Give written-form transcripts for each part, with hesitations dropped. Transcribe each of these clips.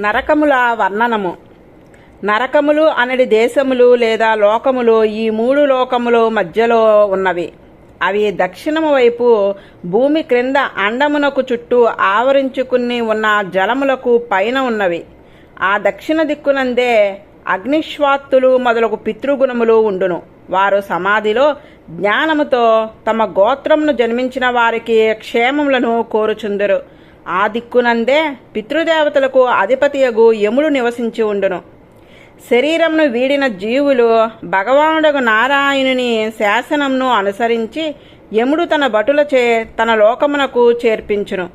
నరకముల వర్ణనము. నరకములు అనడి దేశములు లేదా లోకములు ఈ మూడు లోకములు మధ్యలో ఉన్నవి. అవి దక్షిణము వైపు భూమి క్రింద అండమునకు చుట్టూ ఆవరించుకుని ఉన్న జలములకు పైన ఉన్నవి. ఆ దక్షిణ దిక్కునందే అగ్నిశ్వాత్తులు మొదలగు పితృగుణములు ఉండును. వారు సమాధిలో జ్ఞానముతో తమ గోత్రమును జన్మించిన వారికి క్షేమములను కోరుచుందురు. ఆ దిక్కునందే పితృదేవతలకు అధిపతియగు యముడు నివసించి ఉండును. శరీరమును వీడిన జీవులు భగవానుడగు నారాయణుని శాసనమును అనుసరించి యముడు తన భటులచే తన లోకమునకు చేర్పించును.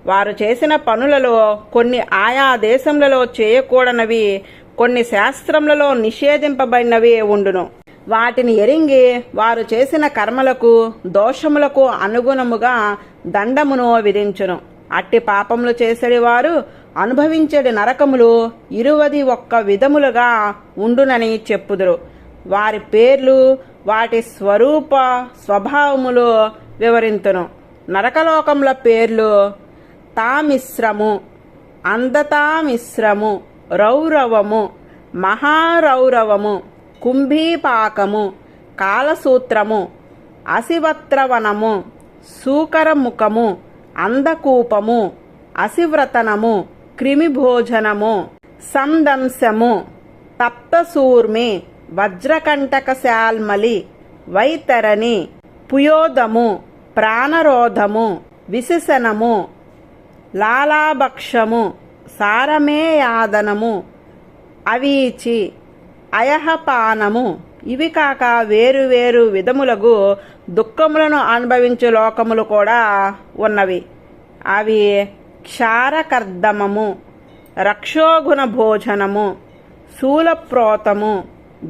వారు చేసిన పనులలో కొన్ని ఆయా దేశములలో చేయకూడనవి, కొన్ని శాస్త్రములలో నిషేధింపబడినవి ఉండును. వాటిని ఎరింగి వారు చేసిన కర్మలకు దోషములకు అనుగుణముగా దండమును విధించును. అట్టి పాపములు చేసేడి వారు అనుభవించేడి నరకములు 21 విధములుగా ఉండునని చెప్పుదురు. వారి పేర్లు వాటి స్వరూప స్వభావములు వివరింతును. నరకలోకముల పేర్లు: తామిశ్రము, అందతామిశ్రము, రౌరవము, మహారౌరవము, కుంభీపాకము, కాలసూత్రము, అసివత్రవనము, సూకరముఖము, అందకూపము, అసివ్రతనము, క్రిమిభోజనము, సందంశము, తప్తసూర్మి, వజ్రకంటకశాల్మలి, వైతరణి, పుయోదము, ప్రాణరోధము, విశిసనము, లాలాభక్షము, సారమేయాదనము, అవీచి, అయహపానము. ఇవి కాక వేరువేరు విధములగు దుఃఖములను అనుభవించు లోకములు కూడా ఉన్నవి. అవి క్షారకర్దమము, రక్షోగుణ భోజనము, శూలప్రోతము,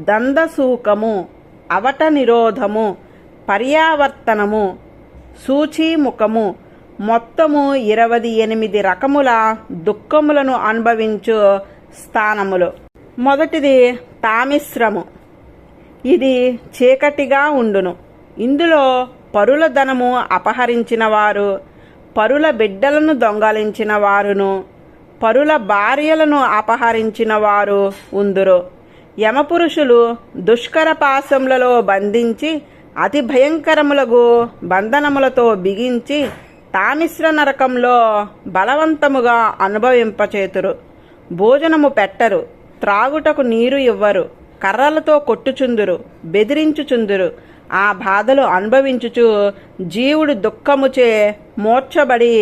దందసూకము, అవట నిరోధము, పర్యావర్తనము, సూచీముఖము, మొత్తము 28 రకముల దుఃఖములను అనుభవించు స్థానములు. మొదటిది తామిశ్రము. ఇది చీకటిగా ఉండును. ఇందులో పరుల ధనము అపహరించిన వారు, పరుల బిడ్డలను దొంగలించిన వారును, పరుల భార్యలను అపహరించిన వారు ఉందురు. యమపురుషులు దుష్కర పాశములలో బంధించి అతి భయంకరములగు బంధనములతో బిగించి తామిశ్ర నరకంలో బలవంతముగా అనుభవింపచేతురు. భోజనము పెట్టరు, త్రాగుటకు నీరు ఇవ్వరు, కర్రలతో కొట్టుచుందురు, బెదిరించుచుందురు. ఆ బాధలు అనుభవించుచు జీవుడు దుఃఖముచే మూర్ఛబడి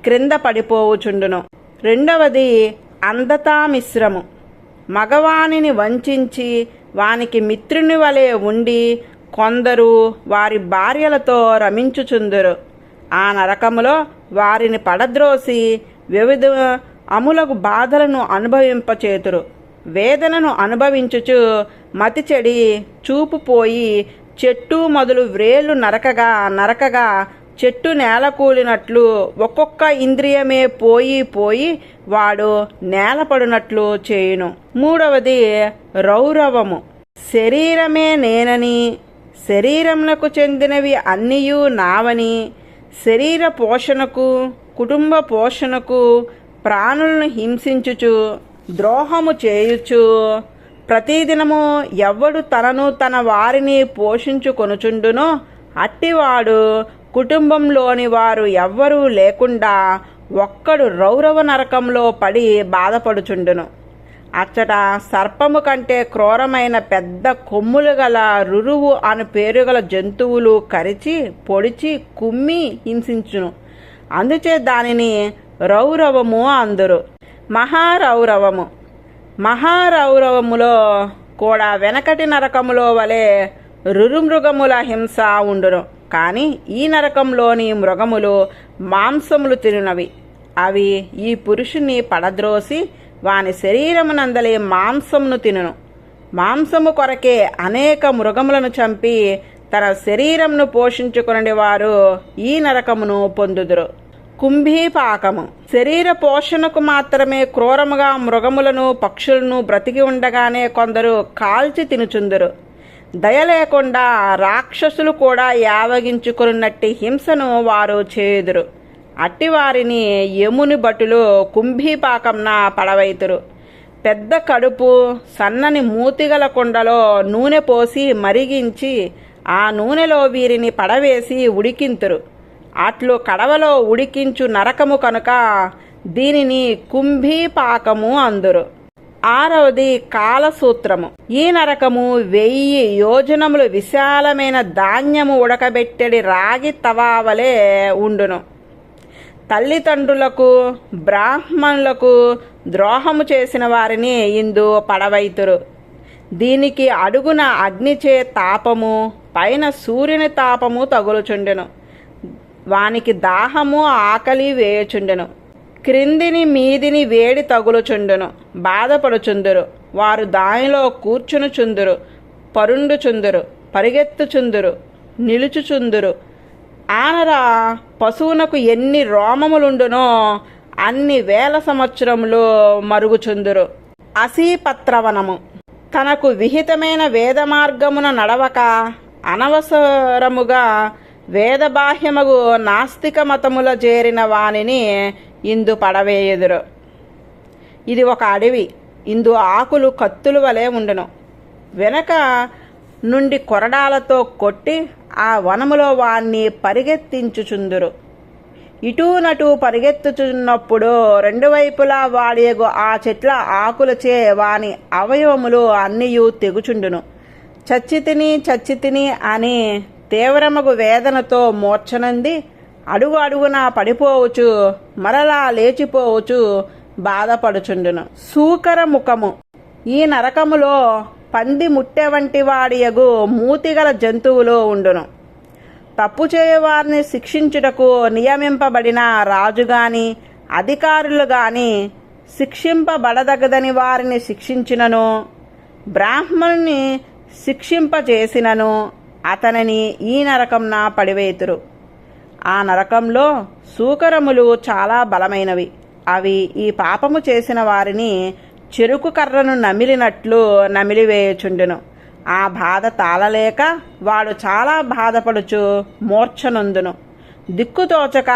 క్రింద పడిపోవుచుండును. రెండవది అందతామిశ్రము. మగవానిని వంచించి వానికి మిత్రుని వలె ఉండి కొందరు వారి భార్యలతో రమించుచుందురు. ఆ నరకములో వారిని పడద్రోసి వివిధ అములగు బాధలను అనుభవింపచేతురు. వేదనను అనుభవించుచు మతి చెడి చూపు పోయి చెట్టు మొదలు వ్రేళ్లు నరకగా చెట్టు నేలకూలినట్లు ఒక్కొక్క ఇంద్రియమే పోయి వాడు నేలపడినట్లు చేయును. మూడవది రౌరవము. శరీరమే నేనని, శరీరమునకు చెందినవి అన్నియు నావని, శరీర పోషణకు కుటుంబ పోషణకు ప్రాణులను హింసించుచు ద్రోహము చేయుచు ప్రతిదినము ఎవ్వడు తనను తన వారిని పోషించుకొనుచుండునో అట్టివాడు కుటుంబంలోని వారు ఎవ్వరూ లేకుండా ఒక్కడు రౌరవ నరకంలో పడి బాధపడుచుండును. అచ్చట సర్పము కంటే క్రూరమైన పెద్ద కొమ్ములు గల రురువు అను పేరుగల జంతువులు కరిచి పొడిచి కుమ్మి హింసించును. అందుచే దానిని రౌరవము అందురు. మహారౌరవము. మహారౌరవములో కూడా వెనకటి నరకములో వలె రురుమృగముల హింస ఉండును. కానీ ఈ నరకంలోని మృగములు మాంసములు తినునవి. అవి ఈ పురుషుని పడద్రోసి వాని శరీరమునందలి మాంసమును తినును. మాంసము కొరకే అనేక మృగములను చంపి తన శరీరమును పోషించుకునే వారు ఈ నరకమును పొందుదురు. కుంభీపాకము. శరీర పోషణకు మాత్రమే క్రూరముగా మృగములను పక్షులను బ్రతికి ఉండగానే కొందరు కాల్చి తినుచుందురు. దయ లేకుండా రాక్షసులు కూడా యావగించుకున్నట్టి హింసను వారు చేయుదురు. అట్టివారిని యముని భటులు కుంభీపాకంన పడవైతురు. పెద్ద కడుపు సన్నని మూతిగల కుండలో నూనె పోసి మరిగించి ఆ నూనెలో వీరిని పడవేసి ఉడికింతురు. అట్లు కడవలో ఉడికించు నరకము కనుక దీనిని కుంభీపాకము అందురు. 6వది కాలసూత్రము. ఈ నరకము 1000 యోజనములు విశాలమైన ధాన్యము ఉడకబెట్టెడి రాగి తవావలే ఉండును. తల్లిదండ్రులకు బ్రాహ్మణులకు ద్రోహము చేసిన వారిని ఇందు పడవైతురు. దీనికి అడుగున అగ్నిచే తాపము, పైన సూర్యుని తాపము తగులుచుండెను. వానికి దాహము ఆకలి వేయుచుండెను. క్రిందిని మీదిని వేడి తగులుచుండును. బాధపడుచుందురు. వారు దానిలో కూర్చునుచుందురు, పరుండుచుందురు, పరిగెత్తుచుందురు, నిలుచుచుందురు. ఆనర పశువునకు ఎన్ని రోమములుండునో అన్ని వేల సంవత్సరములు మరుగుచుందురు. అసీపత్రవనము. తనకు విహితమైన వేద మార్గమున నడవక అనవసరముగా వేదబాహ్యమగు నాస్తిక మతముల చేరిన వానిని ఇందు పడవేయుదురు. ఇది ఒక అడవి. ఇందు ఆకులు కత్తుల వలె ఉండును. వెనక నుండి కొరడాలతో కొట్టి ఆ వనములో వాణ్ణి పరిగెత్తించుచుందురు. ఇటూనటూ పరిగెత్తుచున్నప్పుడు 2 వైపులా వాడియగు ఆ చెట్ల ఆకులచే వాని అవయవములు అన్నియు తెగుచుండును. చచ్చితిని అని తీవ్రమగు వేదనతో మూర్ఛనంది అడుగు అడుగున పడిపోవచ్చు, మరలా లేచిపోవచ్చు, బాధపడుచుండును. సూకర ముఖము. ఈ నరకములో పంది ముట్టె వంటి వాడియగు మూతిగల జంతువులు ఉండును. తప్పు చేయవారిని శిక్షించుటకు నియమింపబడిన రాజుగాని అధికారులు గాని శిక్షింపబడదగదని వారిని శిక్షించినను, బ్రాహ్మణుని శిక్షింపచేసినను అతనిని ఈ నరకంన పడివేతురు. ఆ నరకంలో సూకరములు చాలా బలమైనవి. అవి ఈ పాపము చేసిన వారిని చెరుకు కర్రను నమిలినట్లు నమిలివేయుచుండును. ఆ బాధ తాళలేక వాడు చాలా బాధపడుచు మూర్ఛనొందును. దిక్కుతోచక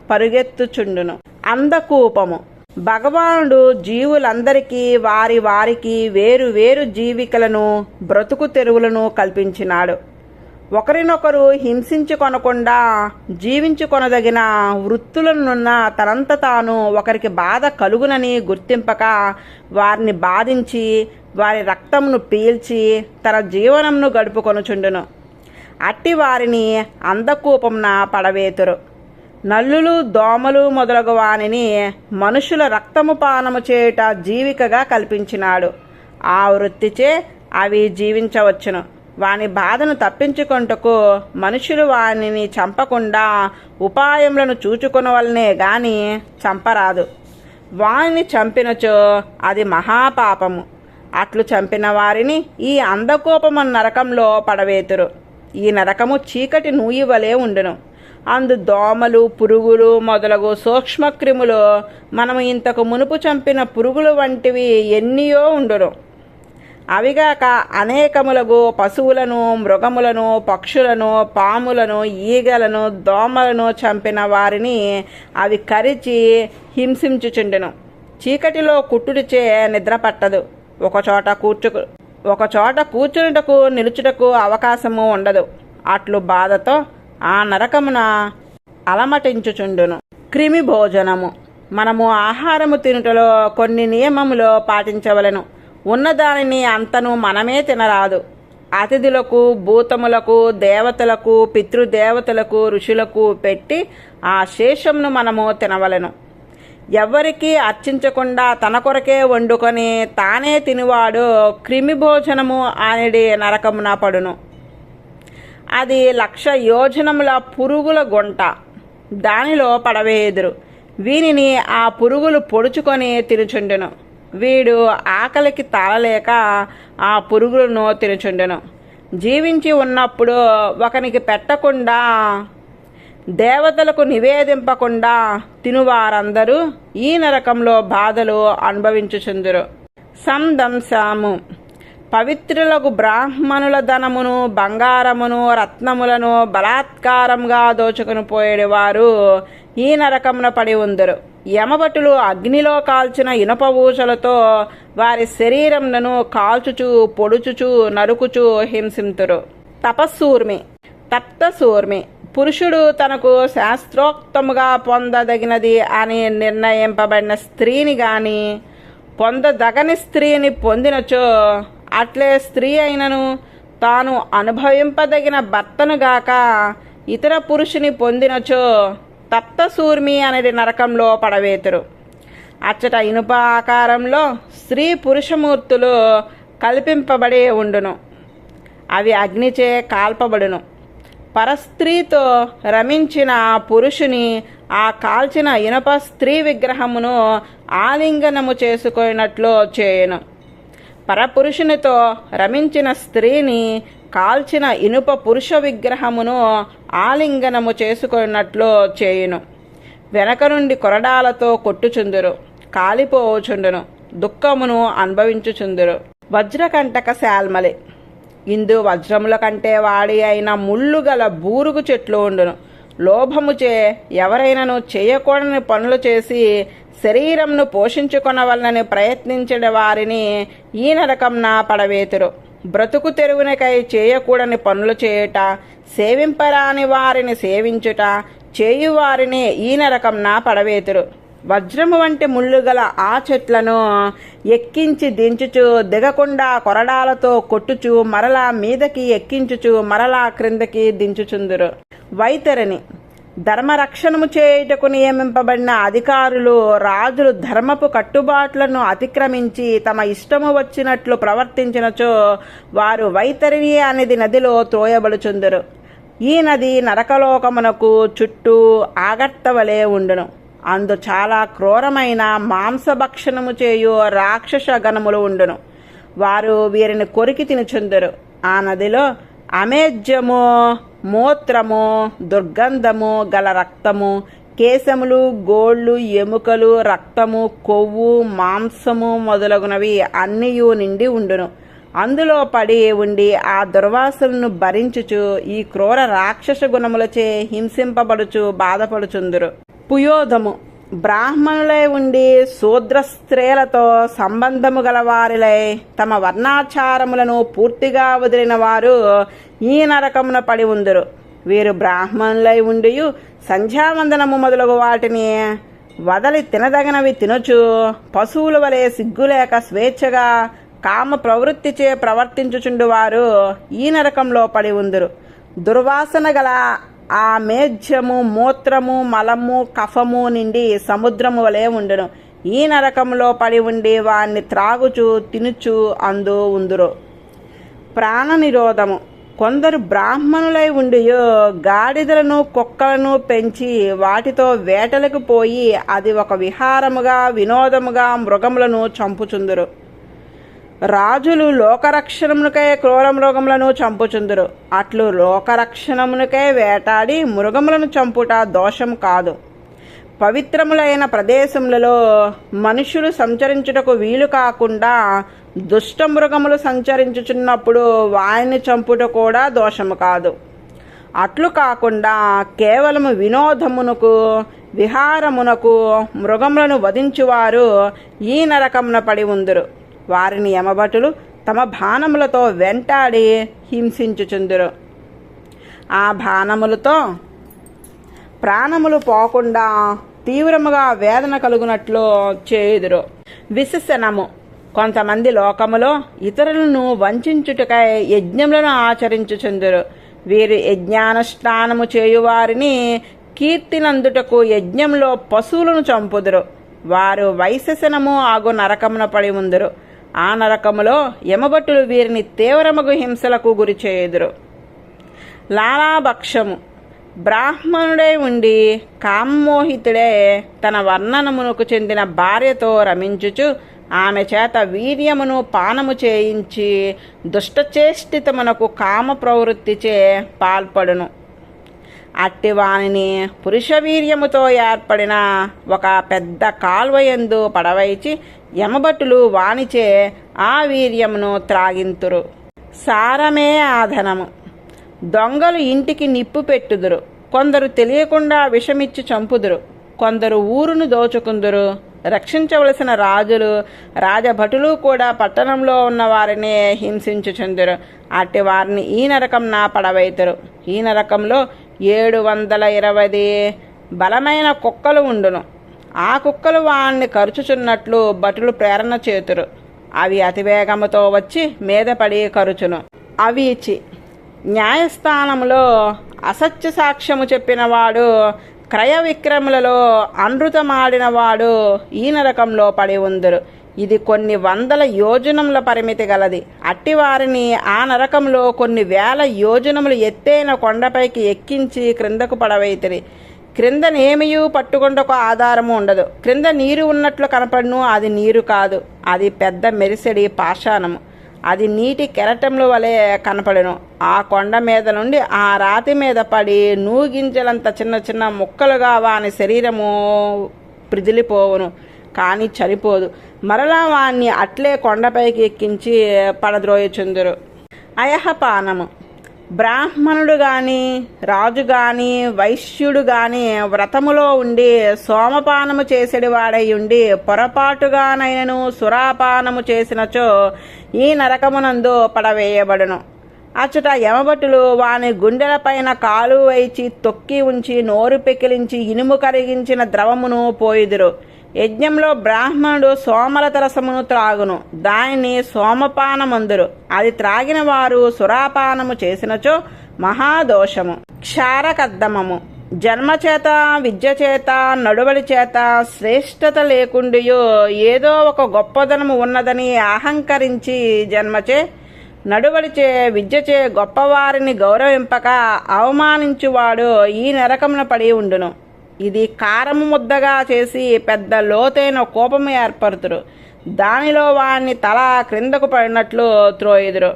పరుగెత్తుచుండును. అందకూపము. భగవానుడు జీవులందరికీ వారి వారికి వేరు వేరు జీవికలను బ్రతుకు తెరువులను కల్పించినాడు. ఒకరినొకరు హింసించుకొనకుండా జీవించుకొనదగిన వృత్తులనున్న తనంత తాను ఒకరికి బాధ కలుగునని గుర్తింపక వారిని బాధించి వారి రక్తమును పీల్చి తన జీవనమును గడుపుకొనుచుండును. అట్టి వారిని అందకూపంన పడవేతురు. నల్లులు దోమలు మొదలగు వానిని మనుషుల రక్తము పానము చేయుట జీవికగా కల్పించినాడు. ఆ వృత్తిచే అవి జీవించవచ్చును. వాని బాధను తప్పించుకొంటకు మనుషులు వానిని చంపకుండా ఉపాయములను చూచుకొనవలనే గాని చంపరాదు. వానిని చంపినచో అది మహాపాపము. అట్లు చంపిన వారిని ఈ అందకోపము నరకంలో పడవేతురు. ఈ నరకము చీకటి నూయి వలె ఉండును. అందు దోమలు పురుగులు మొదలగు సూక్ష్మక్రిములు మనము ఇంతకు మునుపు చంపిన పురుగులు వంటివి ఎన్నియో ఉండును. అవిగాక అనేకములగు పశువులను మృగములను పక్షులను పాములను ఈగలను దోమలను చంపిన వారిని అవి కరిచి హింసించుచుండెను. చీకటిలో కుట్టుడిచే నిద్ర పట్టదు. ఒకచోట కూర్చునుటకు నిలుచుటకు అవకాశము ఉండదు. అట్లు బాధతో ఆ నరకమున అలమటించుచుండును. క్రిమి భోజనము. మనము ఆహారము తినుటలో కొన్ని నియమములు పాటించవలెను. ఉన్నదానిని అంతను మనమే తినరాదు. అతిథులకు భూతములకు దేవతలకు పితృదేవతలకు ఋషులకు పెట్టి ఆ శేషమును మనము తినవలెను. ఎవ్వరికీ అర్చించకుండా తన కొరకే వండుకొని తానే తినివాడు క్రిమి భోజనము అనేది నరకమున పడును. అది 1,00,000 యోజనముల పురుగుల గుంట. దానిలో పడవేయుదురు. వీనిని ఆ పురుగులు పొడుచుకొని తినుచుండెను. వీడు ఆకలికి తాళలేక ఆ పురుగులను తినుచుండెను. జీవించి ఉన్నప్పుడు ఒకనికి పెట్టకుండా దేవతలకు నివేదింపకుండా తినువారందరూ ఈ నరకంలో బాధలు అనుభవించుచుందురు. సందంశము. పవిత్రులకు బ్రాహ్మణుల ధనమును బంగారమును రత్నములను బలాత్కారంగా దోచుకుని పోయేవారు ఈ నరకమున పడి ఉందరు. యమభటులు అగ్నిలో కాల్చిన ఇనుప ఊచలతో వారి శరీరములను కాల్చుచు పొడుచుచు నరుకుచు హింసింతురు. తపస్సూర్మి. తప్తసూర్మి పురుషుడు తనకు శాస్త్రోక్తముగా పొందదగినది అని నిర్ణయింపబడిన స్త్రీని గాని పొందదగని స్త్రీని పొందినచో అట్లే స్త్రీ అయినను తాను అనుభవింపదగిన భర్తను గాక ఇతర పురుషుని పొందినచో తప్తసూర్మి అనేది నరకంలో పడవేతురు. అచ్చట ఇనుప ఆకారంలో స్త్రీ పురుషమూర్తులు కల్పింపబడి ఉండును. అవి అగ్నిచే కాల్పబడును. పరస్త్రీతో రమించిన పురుషుని ఆ కాల్చిన ఇనుప స్త్రీ విగ్రహమును ఆలింగనము చేసుకున్నట్లు చేయును. పరపురుషునితో రమించిన స్త్రీని కాల్చిన ఇనుప పురుష విగ్రహమును ఆలింగనము చేసుకున్నట్లు చేయును. వెనక నుండి కొరడాలతో కొట్టుచుందురు, కాలిపోచుండును, దుఃఖమును అనుభవించుచుందురు. వజ్రకంటక శాల్మలి. ఇందు వజ్రముల కంటే వాడి అయిన ముళ్ళు గల బూరుగు చెట్లు ఉండును. లోభముచే ఎవరైనాను చేయకూడని పనులు చేసి శరీరంను పోషించుకొనవలనని ప్రయత్నించిన వారిని ఈ నరకంన పడవేతురు. బ్రతుకు తెరువునకై చేయకూడని పనులు చేయుట, సేవింపరాని వారిని సేవించుట చేయువారిని ఈ నరకంన పడవేతురు. వజ్రము వంటి ముళ్ళు గల ఆ చెట్లను ఎక్కించి దించుచు దిగకుండా కొరడాలతో కొట్టుచు మరలా మీదకి ఎక్కించుచు మరలా క్రిందకి దించుచుందురు. వైతరిని. ధర్మరక్షణము చేయుటకు నియమింపబడిన అధికారులు రాజులు ధర్మపు కట్టుబాట్లను అతిక్రమించి తమ ఇష్టము వచ్చినట్లు ప్రవర్తించినచో వారు వైతరిని అనేది నదిలో త్రోయబడుచుందురు. ఈ నది నరకలోకమునకు చుట్టూ ఆగర్తవలే ఉండును. అందు చాలా క్రూరమైన మాంసభక్షణము చేయు రాక్షస గణములు ఉండును. వారు వీరిని కొరికి తినుచుందురు. ఆ నదిలో అమేజ్యము, మూత్రము, దుర్గంధము గల రక్తము, కేశములు, గోళ్ళు, ఎముకలు, రక్తము, కొవ్వు, మాంసము మొదలగునవి అన్నియు నిండి ఉండును. అందులో పడి ఉండి ఆ దుర్వాసనను భరించుచు ఈ క్రూర రాక్షస గుణములచే హింసింపబడుచు బాధపడుచుందురు. పుయోధము. బ్రాహ్మణులై ఉండి శూద్ర స్త్రీలతో సంబంధము గలవారిలై తమ వర్ణాచారములను పూర్తిగా వదిలిన వారు ఈ నరకమున పడి ఉందురు. వీరు బ్రాహ్మణులై ఉండి సంధ్యావందనము మొదలగు వాటిని వదలి తినదగినవి తినచు పశువుల వలె సిగ్గులేక స్వేచ్ఛగా కామ ప్రవృత్తిచే ప్రవర్తించుచుండు వారు ఈ నరకంలో పడి ఉందురు. దుర్వాసన గల ఆ మేధ్యము, మూత్రము, మలము, కఫము నిండి సముద్రము వలె ఉండును. ఈ నరకంలో పడి ఉండి వారిని త్రాగుచు తినుచు అందు ఉందురు. ప్రాణ నిరోధము. కొందరు బ్రాహ్మణులై ఉండి గాడిదలను కుక్కలను పెంచి వాటితో వేటలకు పోయి అది ఒక విహారముగా వినోదముగా మృగములను చంపుచుందురు. రాజులు లోకరక్షణమునకై క్రూర మృగములను చంపుచుందురు. అట్లు లోకరక్షణమునకై వేటాడి మృగములను చంపుట దోషం కాదు. పవిత్రములైన ప్రదేశములలో మనుషులు సంచరించుటకు వీలు కాకుండా దుష్ట మృగములు సంచరించుచున్నప్పుడు వారిని చంపుట కూడా దోషము కాదు. అట్లు కాకుండా కేవలము వినోదమునకు విహారమునకు మృగములను వధించువారు ఈ నరకమున పడి ఉందురు. వారిని యమభటులు తమ బాణములతో వెంటాడి హింసించుచుందురు. ఆ బాణములతో ప్రాణములు పోకుండా తీవ్రముగా వేదన కలుగునట్లు చేయుదురు. విశేషణము. కొంతమంది లోకములో ఇతరులను వంచుటకై యజ్ఞములను ఆచరించుచుందురు. వీరు యజ్ఞానుష్ఠానము చేయువారిని కీర్తినందుటకు యజ్ఞంలో పశువులను చంపుదురు. వారు వైశేషణము ఆగు నరకమున పడి ఉందురు. ఆ నరకములో యమభటులు వీరిని తీవ్రమగు హింసలకు గురి చేయుదురు. లాలాభక్షము. బ్రాహ్మణుడై ఉండి కామోహితుడే తన వర్ణనమునకు చెందిన భార్యతో రమించుచు ఆమె చేత వీర్యమును పానము చేయించి దుష్టచేష్టితమునకు కామ ప్రవృత్తిచే పాల్పడును. అట్టివానిని పురుషవీర్యముతో ఏర్పడిన ఒక పెద్ద కాల్వయందు పడవైచి యమభటులు వానిచే ఆ వీర్యమును త్రాగింతురు. సారమే ఆధనము. దొంగలు ఇంటికి నిప్పు పెట్టుదురు, కొందరు తెలియకుండా విషమిచ్చి చంపుదురు, కొందరు ఊరును దోచుకుందురు. రక్షించవలసిన రాజులు రాజభటులు కూడా పట్టణంలో ఉన్న వారిని హింసించుచుందురు. అట్టి వారిని ఈ నరకంన పడవైతురు. ఈ నరకంలో 720 బలమైన కుక్కలు ఉండును. ఆ కుక్కలు వాణ్ణి కరుచుచున్నట్లు భటులు ప్రేరణ చేతురు. అవి అతివేగముతో వచ్చి మీద పడి కరుచును. అవీచి న్యాయస్థానములో అసత్య సాక్ష్యము చెప్పినవాడు, క్రయ విక్రములలో అనృతమాడినవాడు ఈ నరకంలో పడి ఉందరు. ఇది కొన్ని 100 యోజనముల పరిమితి గలది. అట్టివారిని ఆ నరకంలో కొన్ని 1000 యోజనములు ఎత్తైన కొండపైకి ఎక్కించి క్రిందకు పడవైతిరి. క్రిందనేమియూ పట్టుకొండకు ఆధారము ఉండదు. క్రింద నీరు ఉన్నట్లు కనపడును, అది నీరు కాదు. అది పెద్ద మెరిసెడి పాషాణము. అది నీటి కెరటముల వలె కనపడును. ఆ కొండ మీద నుండి ఆ రాతి మీద పడి నూగింజలంత చిన్న చిన్న ముక్కలుగా వాని శరీరము ప్రిదిలిపోవును, కానీ చనిపోదు. మరలా వాణ్ణి అట్లే కొండపైకి ఎక్కించి పడద్రోయుచుందురు. అయహపానము. బ్రాహ్మణుడు గాని రాజు గాని వైశ్యుడు గాని వ్రతములో ఉండి సోమపానము చేసేడివాడై ఉండి పొరపాటుగానైనను సురాపానము చేసినచో ఈ నరకమునందు పడవేయబడును. అచ్చట యమభటులు వాని గుండెలపైన కాలు వైచి తొక్కి ఉంచి నోరు పెకిలించి ఇనుము కరిగించిన ద్రవమును పోయిదురు. యజ్ఞంలో బ్రాహ్మణుడు సోమలత రసమును త్రాగును, దానిని సోమపానమందురు. అది త్రాగిన వారు సురాపానము చేసినచో మహాదోషము. క్షారకద్దమము. జన్మచేత విద్య చేత నడువడి చేత శ్రేష్టత లేకుండియో ఏదో ఒక గొప్పదనము ఉన్నదని అహంకరించి జన్మచే నడువడిచే విద్యచే గొప్పవారిని గౌరవింపక అవమానించువాడు ఈ నరకమున పడి ఉండును. ఇది కారము ముద్దగా చేసి పెద్ద లోతైన కోపము ఏర్పరుతురు. దానిలో వాణ్ణి తల క్రిందకు పడినట్లు త్రోయుదురు.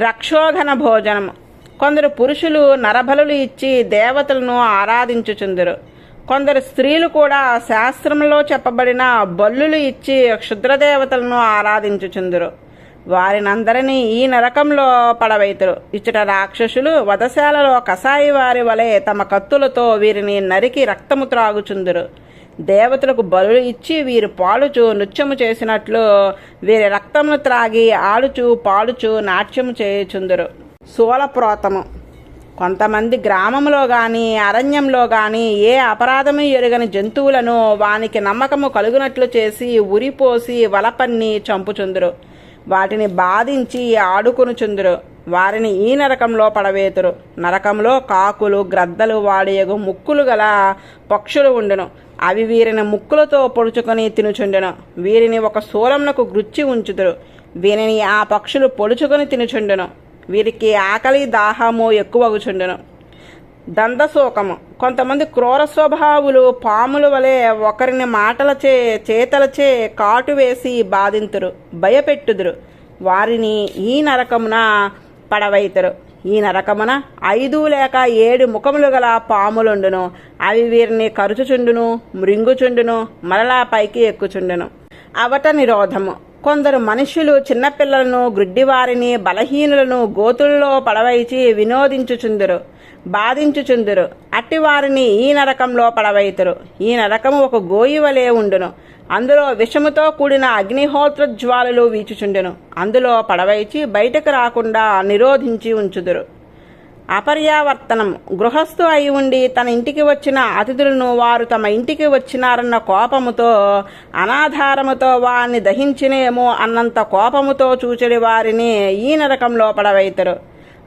రక్షోఘన భోజనము. కొందరు పురుషులు నరబలులు ఇచ్చి దేవతలను ఆరాధించుచుందురు. కొందరు స్త్రీలు కూడా శాస్త్రంలో చెప్పబడిన బల్లులు ఇచ్చి క్షుద్రదేవతలను ఆరాధించుచుందురు. వారినందరినీ ఈ నరకంలో పడవైతురు. ఇచ్చట రాక్షసులు వధశాలలో కసాయి వారి వలె తమ కత్తులతో వీరిని నరికి రక్తము త్రాగుచుందురు. దేవతలకు బలులు ఇచ్చి వీరు పాలుచు నృత్యము చేసినట్లు వీరి రక్తమును త్రాగి ఆడుచు పాడుచు నాట్యము చేయుచుందురు. శూలప్రోతము. కొంతమంది గ్రామంలో గాని అరణ్యంలో గాని ఏ అపరాధము ఎరుగని జంతువులను వానికి నమ్మకము కలుగునట్లు చేసి ఉరిపోసి వలపన్ని చంపుచుందురు. వాటిని బాధించి ఆడుకొనుచుందురు. వారిని ఈ నరకంలో పడవేతురు. నరకంలో కాకులు గ్రద్దలు వాడియగు ముక్కులు గల పక్షులు ఉండును. అవి వీరిని ముక్కులతో పొడుచుకొని తినుచుండును. వీరిని ఒక శూలమునకు గుచ్చి ఉంచుదురు. వీరిని ఆ పక్షులు పొడుచుకొని తినుచుండును. వీరికి ఆకలి దాహము ఎక్కువగుచుండును. దందశోకము. కొంతమంది క్రూర స్వభావులు పాముల వలె ఒకరిని మాటలచే చేతలచే కాటు వేసి బాధింతురు, భయపెట్టుదురు. వారిని ఈ నరకమున పడవైతురు. ఈ నరకమున 5 లేక 7 ముఖములు గల పాములుండును. అవి వీరిని కరుచుచుండును, మృంగుచుండును, మరలా పైకి ఎక్కుచుండును. అవట నిరోధము. కొందరు మనుష్యులు చిన్నపిల్లలను గ్రుడ్డివారిని బలహీనులను గోతుల్లో పడవైచి వినోదించుచుందురు, బాధించుచుందురు. అట్టి వారిని ఈ నరకంలో పడవైతురు. ఈ నరకము ఒక గోయి వలె ఉండును. అందులో విషముతో కూడిన అగ్నిహోత్ర జ్వాలలు వీచుచుండును. అందులో పడవైచి బయటకు రాకుండా నిరోధించి ఉంచుదురు. అపర్యావర్తనం. గృహస్థు అయి ఉండి తన ఇంటికి వచ్చిన అతిథులను వారు తమ ఇంటికి వచ్చినారన్న కోపముతో అనాధారముతో వారిని దహించినేమో అన్నంత కోపముతో చూచెడి వారిని ఈ నరకంలో పడవైతరు.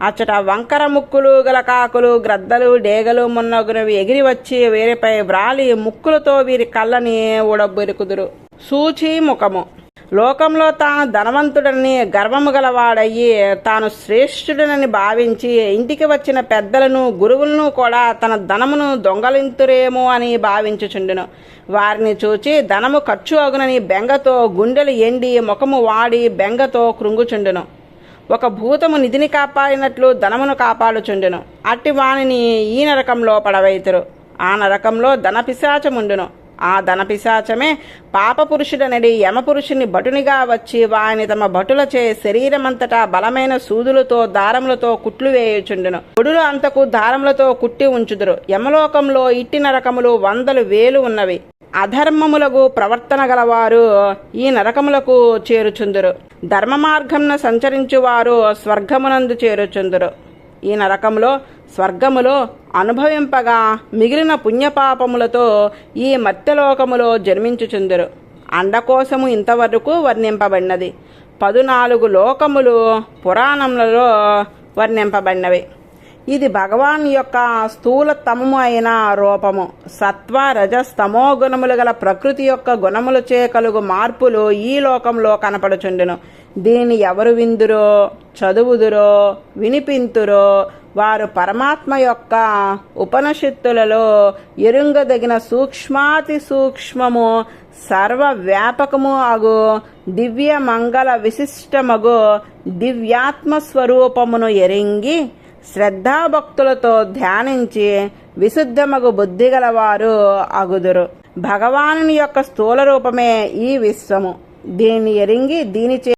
అచ్చట వంకర ముక్కులు గల కాకులు గ్రద్దలు డేగలు మున్నగునవి ఎగిరి వచ్చి వీరిపై వ్రాలి ముక్కులతో వీరి కళ్ళని ఊడబెరుకుదురు. సూచి ముఖము. లోకంలో తాను ధనవంతుడని గర్వము గలవాడయ్యి తాను శ్రేష్ఠుడనని భావించి ఇంటికి వచ్చిన పెద్దలను గురువులను కూడా తన ధనమును దొంగలింతురేమో అని భావించుచుండును. వారిని చూచి ధనము ఖర్చు అగునని బెంగతో గుండెలు ఎండి ముఖము వాడి బెంగతో కృంగుచుండును. ఒక భూతము నిధిని కాపాడినట్లు ధనమును కాపాడుచుండును. అట్టి వానిని ఈ నరకంలో పడవైతురు. ఆ నరకంలో ధన పిశాచముండును. ఆ ధనపిశాచమే పాపపురుషుడనడి యమపురుషుని భటునిగా వచ్చి వాని తమ భటులచే శరీరమంతటా బలమైన సూదులతో దారములతో కుట్లు వేయుచుండును. బొడులు అంతకు దారములతో కుట్టి ఉంచుదురు. యమలోకంలో ఇట్టి నరకములు 100,000 ఉన్నవి. అధర్మములకు ప్రవర్తన గలవారు ఈ నరకములకు చేరుచుందురు. ధర్మ మార్గంన సంచరించువారు స్వర్గమునందు చేరుచుందురు. ఈ నరకములో స్వర్గములో అనుభవింపగా మిగిలిన పుణ్యపాపములతో ఈ మర్త్యలోకములో జన్మించుచుందురు. అండకోశము ఇంతవరకు వర్ణింపబడినది. 14 లోకములు పురాణములలో వర్ణింపబడినవి. ఇది భగవాన్ యొక్క స్థూలతమము అయిన రూపము. సత్వ రజస్తమో గుణములు గల ప్రకృతి యొక్క గుణములచే కలుగు మార్పులు ఈ లోకంలో కనపడుచుండును. దీన్ని ఎవరు విందురో, చదువుదురో, వినిపింతురో వారు పరమాత్మ యొక్క ఉపనిషత్తులలో ఎరుంగదగిన సూక్ష్మాతి సూక్ష్మము సర్వవ్యాపకము అగు దివ్య మంగళ విశిష్టమగు దివ్యాత్మస్వరూపమును ఎరింగి శ్రద్ధాభక్తులతో ధ్యానించి విశుద్ధమగు బుద్ధి గలవారు అగుదురు. భగవానుని యొక్క స్థూల రూపమే ఈ విశ్వము. దీన్ని ఎరింగి దీనిచే